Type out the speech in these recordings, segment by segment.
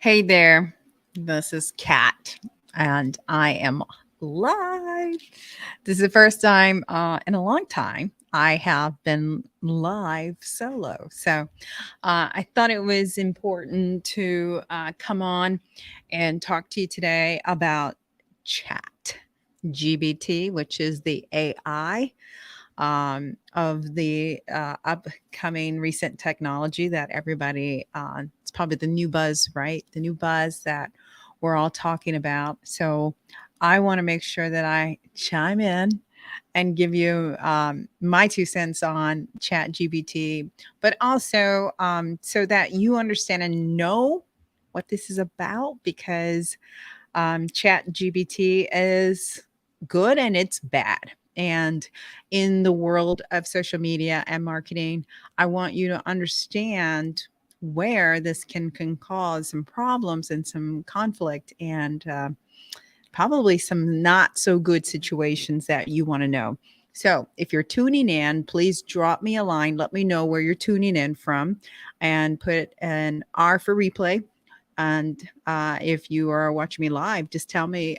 Hey there, this is Kat, and I am live. This is the first time in a long time I have been live solo. So I thought it was important to come on and talk to you today about Chat GBT, which is the AI of the upcoming recent technology that everybody, it's probably the new buzz, right? The new buzz that we're all talking about. So I want to make sure that I chime in and give you my 2 cents on Chat GBT, but also so that you understand and know what this is about because Chat GBT is good and it's bad. And in the world of social media and marketing, I want you to understand where this can cause some problems and some conflict and probably some not so good situations that you want to know. So, if you're tuning in, please drop me a line. Let me know where you're tuning in from and put an R for replay. And if you are watching me live, just tell me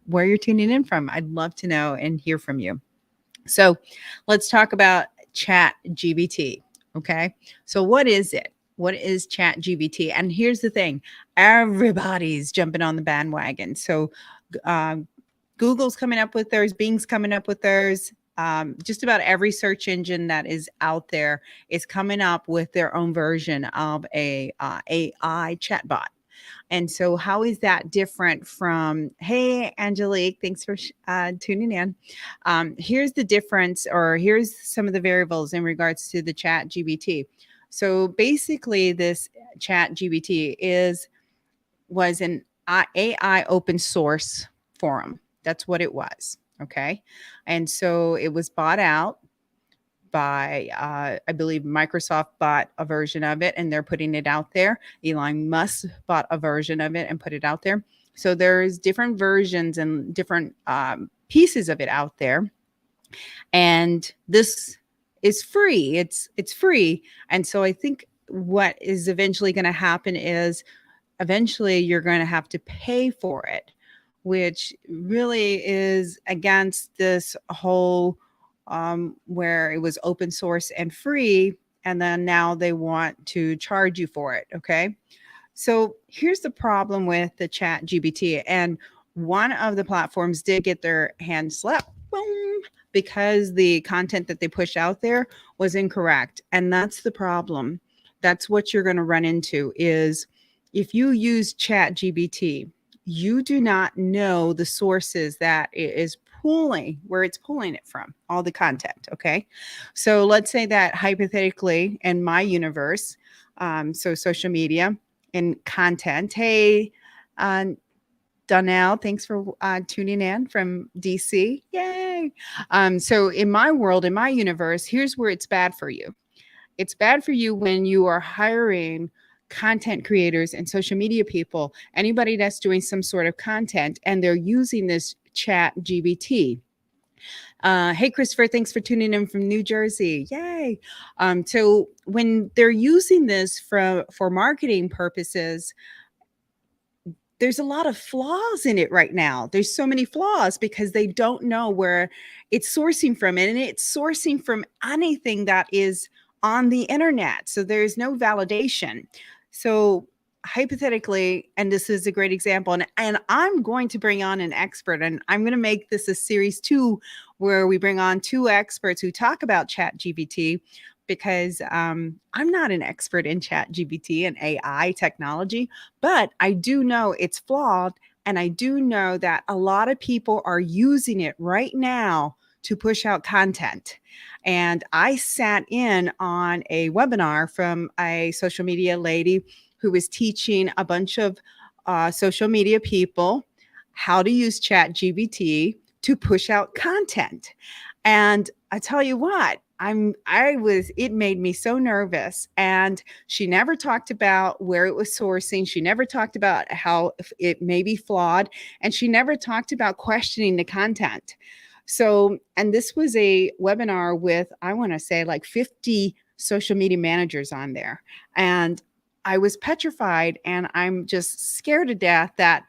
where you're tuning in from. I'd love to know and hear from you. So let's talk about Chat GBT. Okay. So, what is it? What is Chat GBT? And here's the thing, everybody's jumping on the bandwagon. So, um, Google's coming up with theirs, Bing's coming up with theirs. Just about every search engine that is out there is coming up with their own version of a AI chatbot. And so, how is that different from, hey, Angelique, thanks for tuning in. Here's the difference, or here's some of the variables in regards to the Chat GBT. So, basically, this Chat GBT was an AI open source forum. That's what it was. Okay. And so it was bought out by, I believe Microsoft bought a version of it and they're putting it out there. Elon Musk bought a version of it and put it out there. So there's different versions and different pieces of it out there. And this is free. It's free. And so I think what is eventually going to happen is eventually you're going to have to pay for it, which really is against this whole where it was open source and free. And then now they want to charge you for it. Okay. So here's the problem with the Chat GBT. And one of the platforms did get their hand slapped, boom, because the content that they pushed out there was incorrect. And that's the problem. That's what you're going to run into is if you use Chat GBT, you do not know the sources that it is pulling, where it's pulling it from, all the content. Okay. So let's say that hypothetically in my universe, so social media, and content. Hey, Donnell, thanks for tuning in from DC. Yay. So, in my world, in my universe, here's where it's bad for you. It's bad for you when you are hiring content creators and social media people, anybody that's doing some sort of content, and they're using this Chat GBT. Hey, Christopher, thanks for tuning in from New Jersey. Yay. So when they're using this for marketing purposes, there's a lot of flaws in it right now. There's so many flaws because they don't know where it's sourcing from. And it's sourcing from anything that is on the internet. So there's no validation. So hypothetically, and this is a great example, and I'm going to bring on an expert, and I'm going to make this a series 2 where we bring on 2 experts who talk about Chat GBT because I'm not an expert in Chat GBT and AI technology, but I do know it's flawed. And I do know that a lot of people are using it right now to push out content. And I sat in on a webinar from a social media lady who was teaching a bunch of social media people how to use Chat GBT to push out content. And I tell you what, it made me so nervous. And she never talked about where it was sourcing. She never talked about how it may be flawed. And she never talked about questioning the content. So, and this was a webinar with, I want to say like 50 social media managers on there. And I was petrified, and I'm just scared to death that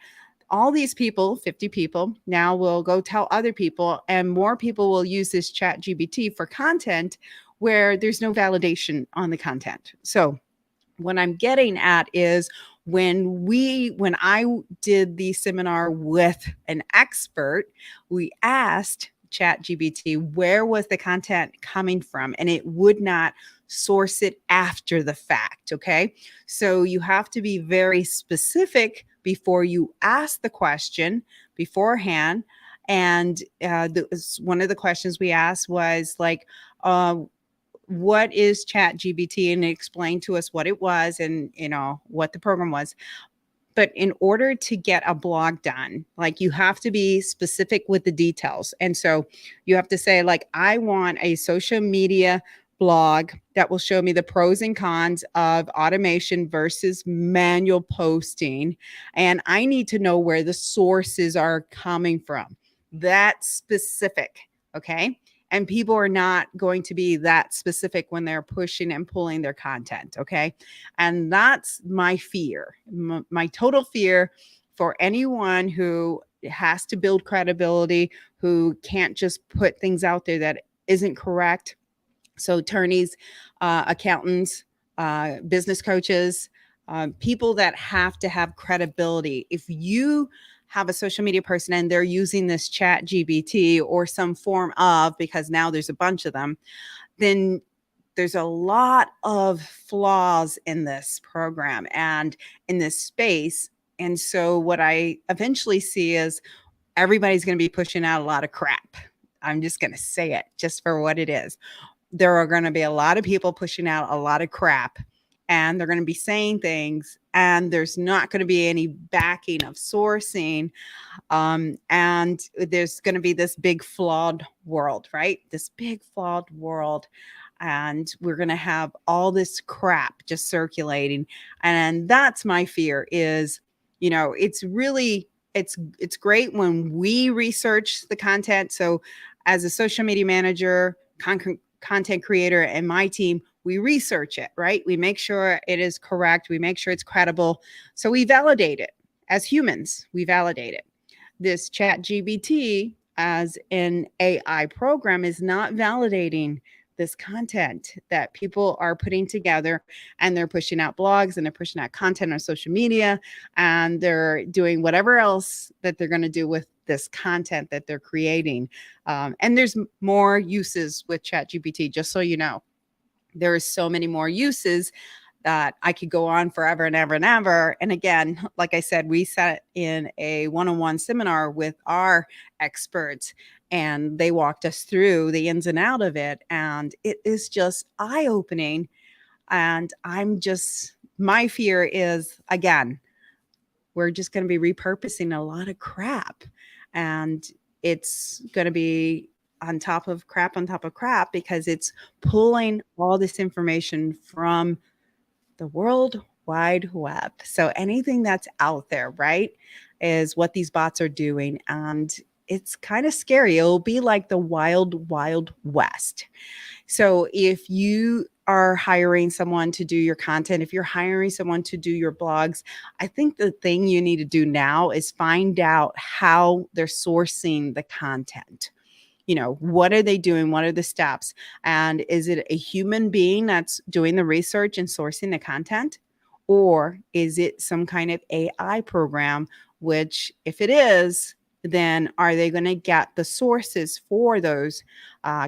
all these people, 50 people, now will go tell other people, and more people will use this chat GBT for content where there's no validation on the content. So what I'm getting at is when I did the seminar with an expert, we asked ChatGPT where was the content coming from, and it would not source it after the fact. Okay, so you have to be very specific before you ask the question beforehand. And one of the questions we asked was like, what is chat gbt, and it explained to us what it was and what the program was. But in order to get a blog done, like, you have to be specific with the details. And so you have to say, like, I want a social media blog that will show me the pros and cons of automation versus manual posting, and I need to know where the sources are coming from. That's specific. Okay, and people are not going to be that specific when they're pushing and pulling their content. Okay, and that's my fear, my total fear for anyone who has to build credibility, who can't just put things out there that isn't correct. So attorneys, accountants, business coaches, people that have to have credibility. If you have a social media person and they're using this chat GBT or some form of, because now there's a bunch of them, then there's a lot of flaws in this program and in this space. And so what I eventually see is everybody's going to be pushing out a lot of crap. I'm just going to say it just for what it is. There are going to be a lot of people pushing out a lot of crap, and they're going to be saying things, and there's not going to be any backing of sourcing. And there's going to be this big flawed world, right? This big flawed world. And we're going to have all this crap just circulating. And that's my fear is, it's really, it's great when we research the content. So as a social media manager, content creator, and my team, we research it, right? We make sure it is correct. We make sure it's credible. So we validate it. As humans, we validate it. This chat GBT as an AI program is not validating this content that people are putting together, and they're pushing out blogs, and they're pushing out content on social media, and they're doing whatever else that they're going to do with this content that they're creating. And there's more uses with ChatGPT, just so you know. There are so many more uses that I could go on forever and ever and ever. And again, like I said, we sat in a one-on-one seminar with our experts, and they walked us through the ins and out of it. And it is just eye-opening. And my fear is, again, we're just going to be repurposing a lot of crap. And it's going to be on top of crap because it's pulling all this information from the World Wide Web. So anything that's out there, right, is what these bots are doing. And it's kind of scary. It'll be like the wild, wild west. So if you are hiring someone to do your content, if you're hiring someone to do your blogs, I think the thing you need to do now is find out how they're sourcing the content. What are they doing? What are the steps? And is it a human being that's doing the research and sourcing the content? Or is it some kind of AI program, which if it is, then are they going to get the sources for those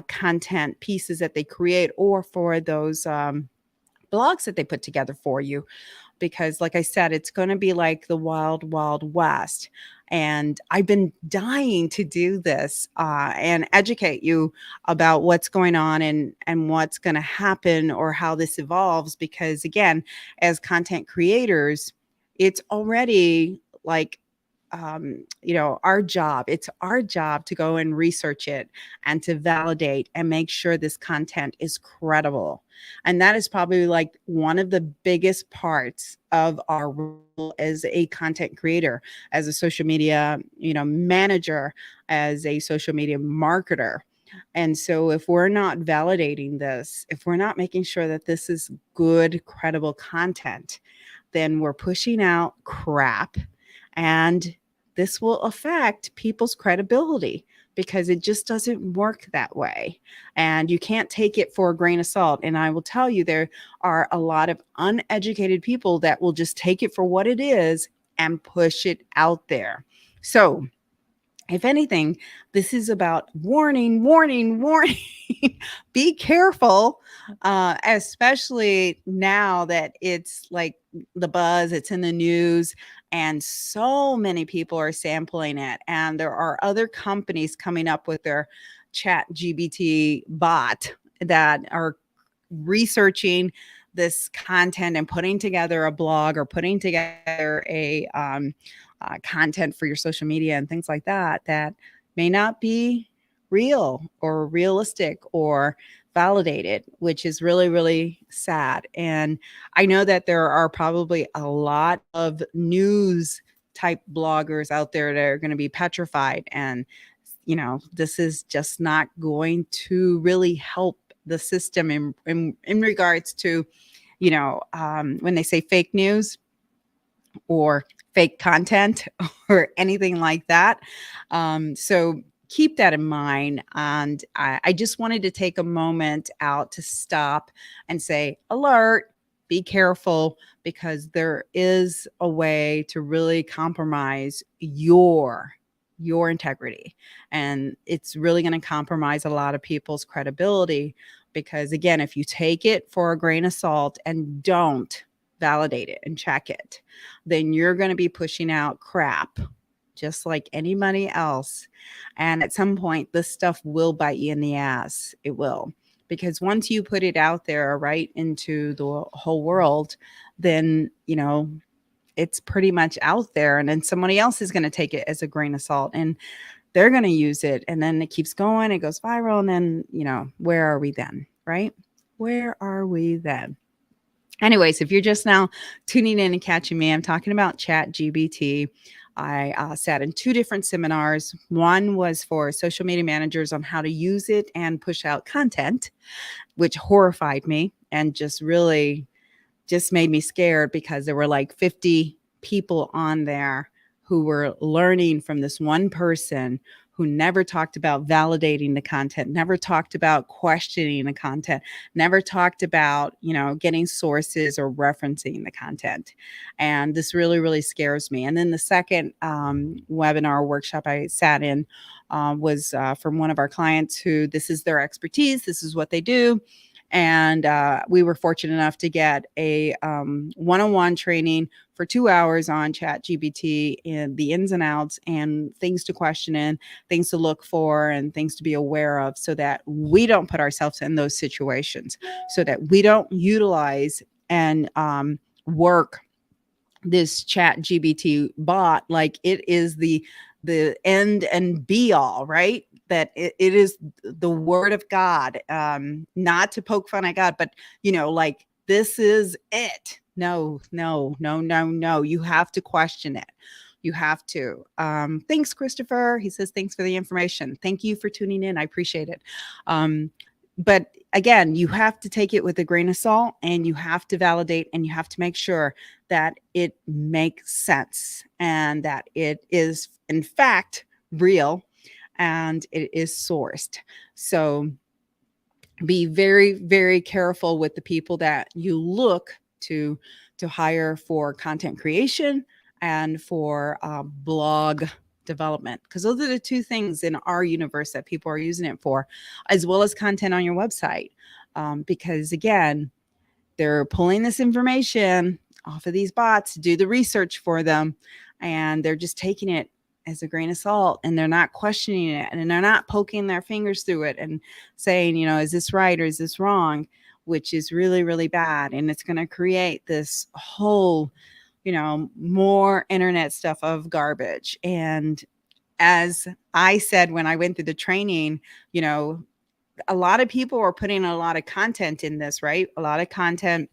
content pieces that they create, or for those blogs that they put together for you? Because like I said, it's going to be like the wild, wild west. And I've been dying to do this and educate you about what's going on and what's going to happen, or how this evolves. Because again, as content creators, it's already like, it's our job to go and research it and to validate and make sure this content is credible. And that is probably like one of the biggest parts of our role as a content creator, as a social media, manager, as a social media marketer. And so if we're not validating this, if we're not making sure that this is good, credible content, then we're pushing out crap. And this will affect people's credibility because it just doesn't work that way. And you can't take it for a grain of salt. And I will tell you, there are a lot of uneducated people that will just take it for what it is and push it out there. So, if anything, this is about warning, warning, warning. Be careful, especially now that it's like the buzz, it's in the news, and so many people are sampling it. And there are other companies coming up with their Chat GBT bot that are researching this content and putting together a blog or putting together a content for your social media and things like that that may not be real or realistic or validated, which is really, really sad. And I know that there are probably a lot of news type bloggers out there that are going to be petrified. And, this is just not going to really help the system in regards to, when they say fake news or fake content or anything like that. So keep that in mind. And I just wanted to take a moment out to stop and say, alert, be careful, because there is a way to really compromise your integrity. And it's really going to compromise a lot of people's credibility because, again, if you take it for a grain of salt and don't validate it and check it, then you're going to be pushing out crap just like anybody else. And at some point, this stuff will bite you in the ass. It will. Because once you put it out there, right, into the whole world, then, it's pretty much out there. And then somebody else is going to take it as a grain of salt and they're going to use it. And then it keeps going, it goes viral. And then, where are we then, right? Where are we then? Anyways, if you're just now tuning in and catching me, I'm talking about Chat GBT. I sat in 2 different seminars. One was for social media managers on how to use it and push out content, which horrified me and just really just made me scared because there were like 50 people on there who were learning from this one person who never talked about validating the content, never talked about questioning the content, never talked about, getting sources or referencing the content. And this really, really scares me. And then the second webinar workshop I sat in was from one of our clients who this is their expertise. This is what they do. And we were fortunate enough to get a one-on-one training for 2 hours on Chat GBT and the ins and outs and things to question in, things to look for, and things to be aware of so that we don't put ourselves in those situations, so that we don't utilize and work this Chat GBT bot like it is the end and be all, right? That it is the word of God, not to poke fun at God, but like this is it. No. You have to question it. You have to. Thanks, Christopher. He says, thanks for the information. Thank you for tuning in. I appreciate it. But again, you have to take it with a grain of salt and you have to validate and you have to make sure that it makes sense and that it is, in fact, real and it is sourced. So be very, very careful with the people that you look to hire for content creation and for blog development, because those are the 2 things in our universe that people are using it for, as well as content on your website. Because again, they're pulling this information off of these bots to do the research for them, and they're just taking it as a grain of salt and they're not questioning it and they're not poking their fingers through it and saying, is this right or is this wrong, which is really, really bad. And it's going to create this whole more internet stuff of garbage. And as I said, when I went through the training, a lot of people are putting a lot of content in this, right? A lot of content,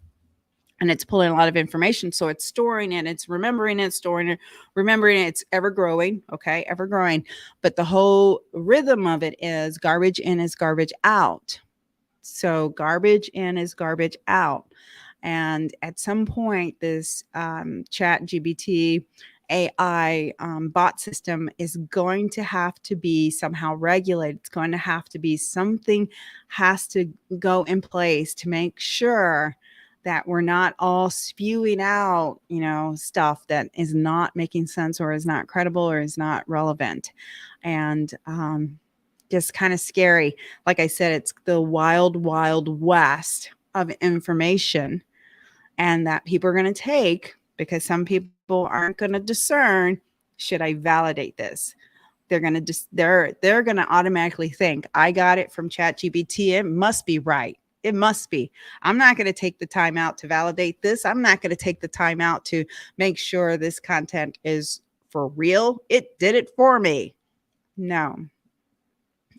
and it's pulling a lot of information. So it's storing it, it's remembering it, storing it, remembering it. It's ever growing. Okay. Ever growing. But the whole rhythm of it is garbage in is garbage out. So garbage in is garbage out. And at some point, this chat GBT AI bot system is going to have to be somehow regulated. It's going to have to be something has to go in place to make sure that we're not all spewing out, stuff that is not making sense or is not credible or is not relevant. And just kind of scary. Like I said, it's the wild, wild west of information, and that people are going to take because some people aren't going to discern, should I validate this? They're going to just they're going to automatically think, I got it from ChatGPT, it must be right. It must be. I'm not going to take the time out to validate this. I'm not going to take the time out to make sure this content is for real. It did it for me. No,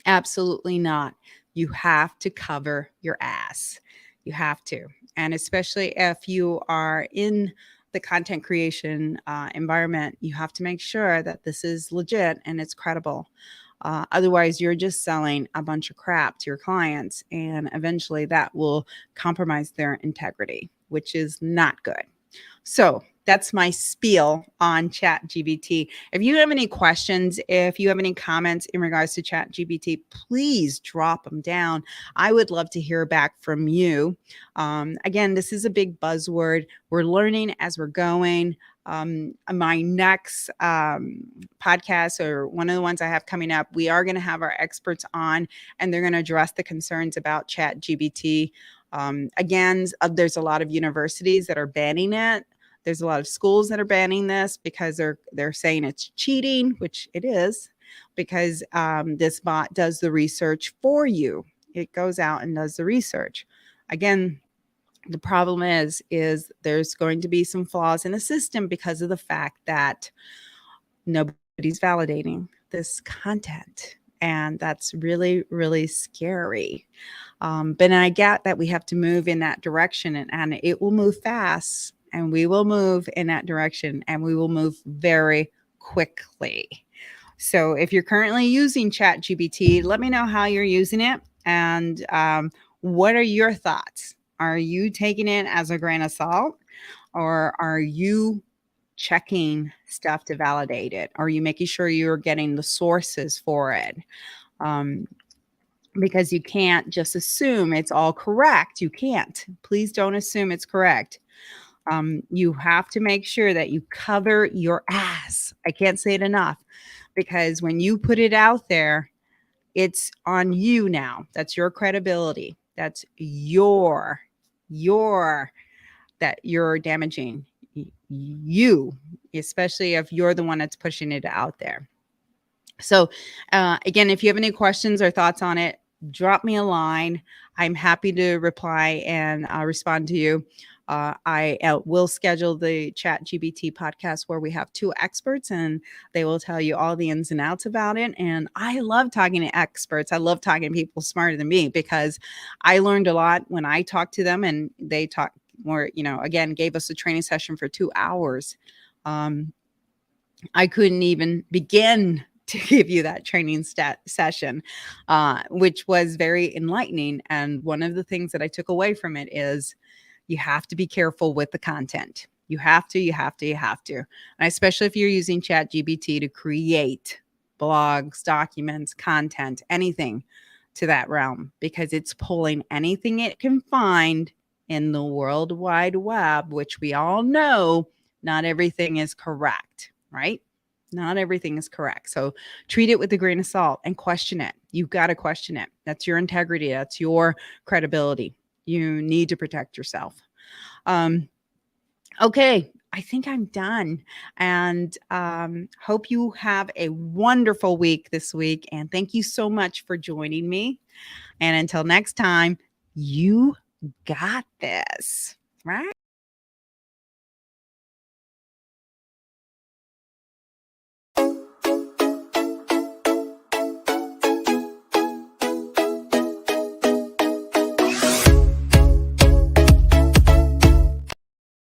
absolutely not. You have to cover your ass. You have to. And especially if you are in the content creation environment, you have to make sure that this is legit and it's credible. Otherwise, you're just selling a bunch of crap to your clients, and eventually that will compromise their integrity, which is not good. So that's my spiel on ChatGPT. If you have any questions, if you have any comments in regards to ChatGPT, please drop them down. I would love to hear back from you. Again, this is a big buzzword. We're learning as we're going. My next podcast, or one of the ones I have coming up, we are going to have our experts on, and they're going to address the concerns about ChatGPT. Again, there's a lot of universities that are banning it. There's a lot of schools that are banning this because they're saying it's cheating, which it is, because this bot does the research for you. It goes out and does the research. Again, the problem is there's going to be some flaws in the system because of the fact that nobody's validating this content. And that's really, really scary. But I get that we have to move in that direction, and it will move fast, and we will move in that direction, and we will move very quickly. So if you're currently using ChatGPT, let me know how you're using it, and what are your thoughts? Are you taking it as a grain of salt, or are you checking stuff to validate it? Are you making sure you're getting the sources for it? Because you can't just assume it's all correct. You can't. Please don't assume it's correct. You have to make sure that you cover your ass. I can't say it enough, because when you put it out there, it's on you now. That's your credibility. That's that you're damaging you, especially if you're the one that's pushing it out there. So again, if you have any questions or thoughts on it, drop me a line. I'm happy to reply and respond to you. I will schedule the ChatGPT podcast where we have two experts, and they will tell you all the ins and outs about it. And I love talking to experts. I love talking to people smarter than me, because I learned a lot when I talked to them, and they talked more, again, gave us a training session for 2 hours. I couldn't even begin to give you that training session, which was very enlightening. And one of the things that I took away from it is you have to be careful with the content. You have to. And especially if you're using ChatGPT to create blogs, documents, content, anything to that realm, because it's pulling anything it can find in the World Wide Web, which we all know not everything is correct, right? Not everything is correct. So treat it with a grain of salt and question it. You've got to question it. That's your integrity. That's your credibility. You need to protect yourself. Okay, I think I'm done. And hope you have a wonderful week this week. And thank you so much for joining me. And until next time, you got this, right?